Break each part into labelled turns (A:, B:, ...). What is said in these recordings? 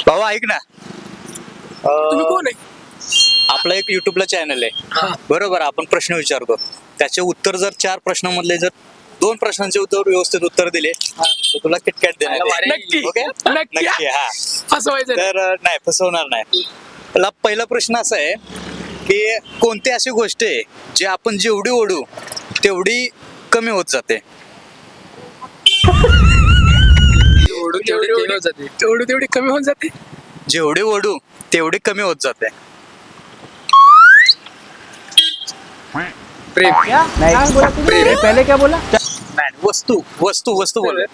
A: भाऊ ऐक ना,
B: तुम्ही कोण आहे?
A: आपलं एक युट्यूबला चॅनल आहे बरोबर. आपण प्रश्न विचारतो, त्याचे उत्तर जर 4 प्रश्नांमधले जर 2 प्रश्नांचे उत्तर व्यवस्थित उत्तर दिले तर तुला किटकॅट देणार आहे.
B: नक्की
A: ओके
B: नक्की
A: नक्की हा.
B: फसवायचं नाही.
A: तर नाही फसवणार नाही. पहिला प्रश्न असा आहे की कोणती अशी गोष्ट आहे जी आपण जेवढी ओढू तेवढी कमी होत जाते.
B: तेवढी कमी होऊन जाते.
A: जेवढी ओढू तेवढी कमी होत जाते.
B: प्रेम.
C: नहीं बोला पहले क्या बोला?
A: नाही, वस्तू वस्तू वस्तू बोल.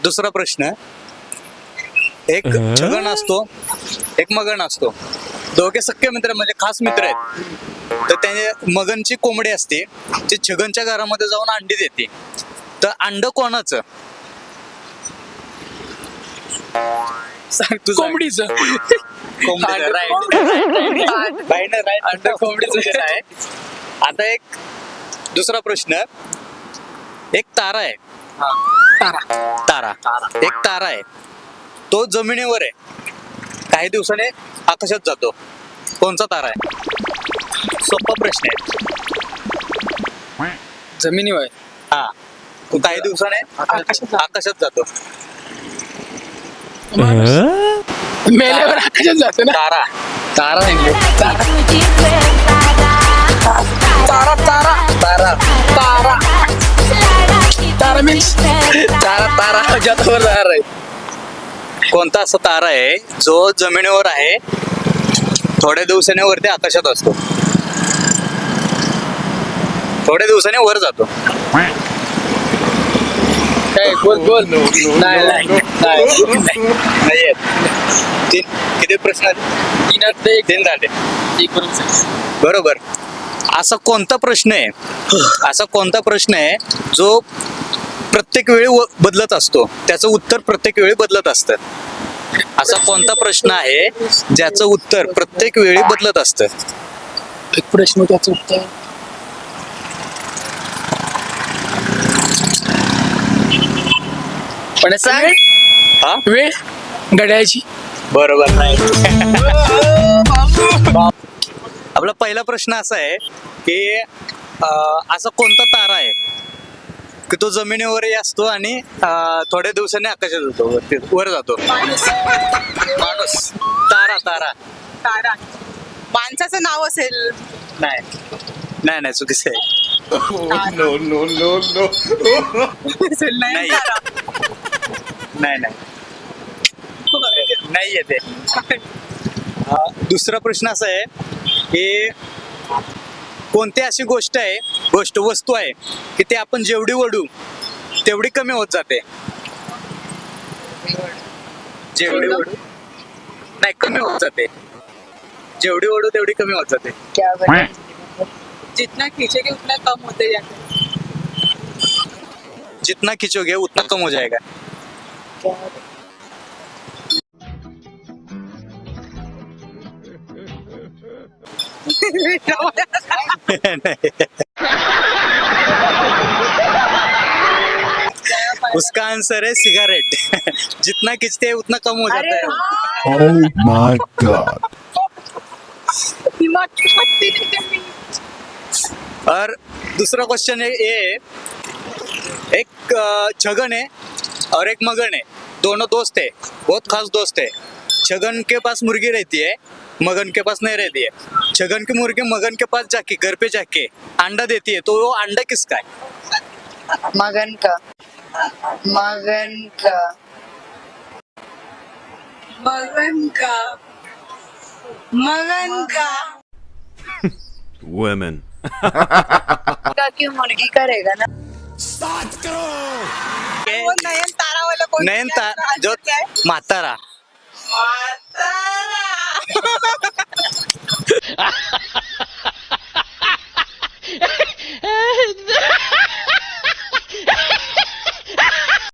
A: दुसरा प्रश्न, एक छगन असतो एक मगन असतो, दोघे सख्खे मित्र म्हणजे खास मित्र आहेत. तर त्याने मगनची कोंबडी असते ती छगनच्या घरामध्ये जाऊन अंडी देते. तर अंड कोणाचं? सांग तू.
B: कोंबडीचं.
A: अंड कोंबडीचं आहे. आता एक दुसरा प्रश्न, एक तारा आहे. तारा एक तारा आहे, तो जमिनीवर आहे, काही दिवसाने आकाशात जातो. कोणचा तारा आहे? सोपा प्रश्न आहे.
B: जमिनीवर
A: हा, तो काही दिवसाने आकाशात जातो.
B: मेल्यावर आकाशात जातो ना.
A: तारा
B: तारा नाही. तारा तारा तारा तारा तारा मीन्स तारा जगावर जाणार आहे.
A: कोणता असा तारा आहे जो जमिनीवर आहे, थोड्या दिवसाने वरती आकाशात असतो, थोड्या दिवसाने वर जातो.
B: बोल नाही.
A: किती प्रश्न आले? 3 झाले बरोबर. असा कोणता प्रश्न आहे जो प्रत्येक वेळी बदलत असतो, त्याचं उत्तर प्रत्येक वेळी बदलत असतं? असा कोणता प्रश्न आहे ज्याचं उत्तर प्रत्येक वेळी बदलत असतं?
B: एक प्रश्न त्याचं उत्तर पण सांग.
A: हा,
B: वेळ घड्याळाची.
A: बरोबर नाही. आपला पहिला प्रश्न असा आहे की असा कोणता तारा आहे की तो जमिनीवरही असतो आणि थोड्या दिवसांनी आकाशात जातो, वर जातो? माणूस. तारा तारा
D: तारा माणसाचं नाव असेल.
A: नाही चुकीचं आहे.
D: असेल नाही
A: नाही.
D: तारा.
A: नाही येते. दुसरा प्रश्न असा आहे की कोणती अशी वस्तू आहे की ती आपण जेवढी ओढू तेवढी कमी होत जाते? जेवढी ओढू नाही, कमी होत जाते. जेवढी ओढू तेवढी कमी होत जाते.
D: जितना खींचेगे उतना कम होते जाते.
A: जितना खिंचोगे उतना कम हो जाएगा. उसका आंसर है सिगरेट. जितना खींचते हैं उतना कम हो जाता है.
E: Oh my God.
D: दिमाग की पत्ती नहीं करनी.
A: और दूसरा क्वेश्चन है ये, एक छगन है और एक मगन है, दोनों दोस्त है, बहुत खास दोस्त है. छगन के पास मुर्गी रहती है, मगन के पास नहीं रहती है. छगन की मुर्गी मगन के पास जाके घर पे जाके अंडा देती है, तो वो अंडा किसका है?
F: मगन का.
D: मगन का
E: Women.
F: का क्यों मुर्गी करेगा ना.
D: वो नयन तारा वाला कोण?
A: नयन जो म्हातारा.